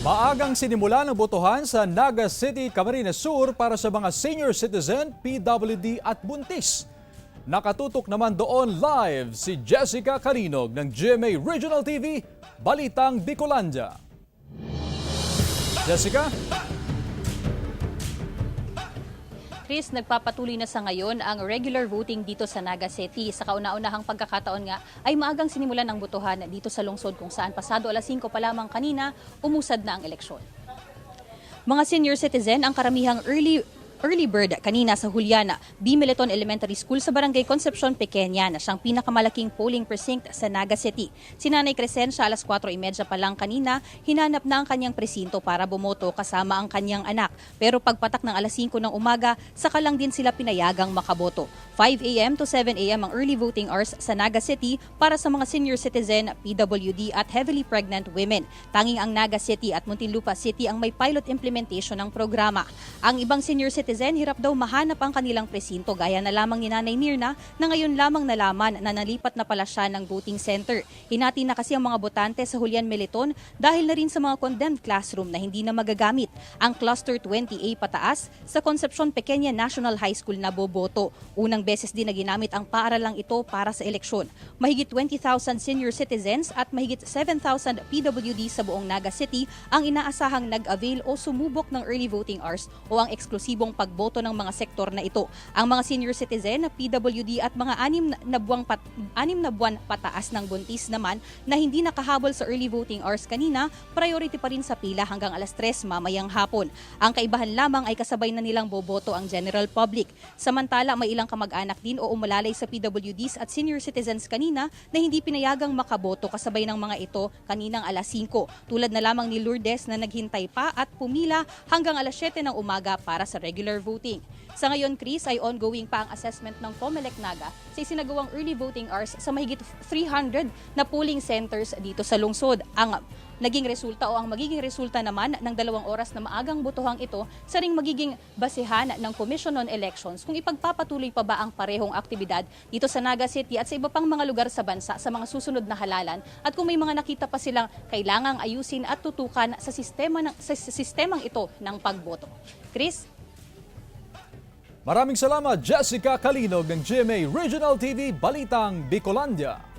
Maagang sinimula ng botohan sa Naga City, Camarines Sur para sa mga senior citizen, PWD at buntis. Nakatutok naman doon live si Jessica Carinog ng GMA Regional TV, Balitang Bicolandia. Jessica? Chris, nagpapatuloy na sa ngayon ang regular voting dito sa Naga City. Sa kauna-unahang pagkakataon nga ay maagang sinimulan ang botohan dito sa lungsod kung saan pasado alas 5 pa lamang kanina umusad na ang eleksyon. Mga senior citizen ang karamihang early bird kanina sa Juliana, B. Meleton Elementary School sa Barangay Concepcion, Pequeña na siyang pinakamalaking polling precinct sa Naga City. Si Nanay Crescencia alas 4:30 pa lang kanina, hinanap na ang kanyang presinto para bumoto kasama ang kanyang anak. Pero pagpatak ng alas 5 ng umaga, saka lang din sila pinayagang makaboto. 5 a.m. to 7 a.m. ang early voting hours sa Naga City para sa mga senior citizen, PWD at heavily pregnant women. Tanging ang Naga City at Muntinlupa City ang may pilot implementation ng programa. Ang ibang senior citizen hirap daw mahanap ang kanilang presinto gaya na lamang ni Nanay Mirna na ngayon lamang nalaman na nalipat na pala siya ng voting center. Hinati na kasi ang mga botante sa Julian Meleton dahil na rin sa mga condemned classroom na hindi na magagamit. Ang Cluster 20A pataas sa Concepcion Pequeña National High School na boboto. Unang beses din na ginamit ang paaralang ito para sa eleksyon. Mahigit 20,000 senior citizens at mahigit 7,000 PWD sa buong Naga City ang inaasahang nag-avail o sumubok ng early voting hours o ang eksklusibong pagboto ng mga sektor na ito. Ang mga senior citizen, PWD at mga 6 na buwan pataas ng buntis naman na hindi nakahabol sa early voting hours kanina, priority pa rin sa pila hanggang alas 3 mamayang hapon. Ang kaibahan lamang ay kasabay na nilang boboto ang general public. Samantala, may ilang kamag-anak din o umalalay sa PWDs at senior citizens kanina na hindi pinayagang makaboto kasabay ng mga ito kaninang alas 5. Tulad na lamang ni Lourdes na naghintay pa at pumila hanggang alas 7 ng umaga para sa regular voting. Sa ngayon, Chris, ay ongoing pa ang assessment ng COMELEC Naga sa isinagawang early voting hours sa mahigit 300 na polling centers dito sa lungsod. Ang naging resulta o ang magiging resulta naman ng 2 oras na maagang botohang ito sa ring magiging basehan ng Commission on Elections kung ipagpapatuloy pa ba ang parehong aktibidad dito sa Naga City at sa iba pang mga lugar sa bansa sa mga susunod na halalan at kung may mga nakita pa silang kailangang ayusin at tutukan sa sistemang ito ng pagboto. Chris? Maraming salamat Jessica Calinog ng GMA Regional TV, Balitang Bicolandia.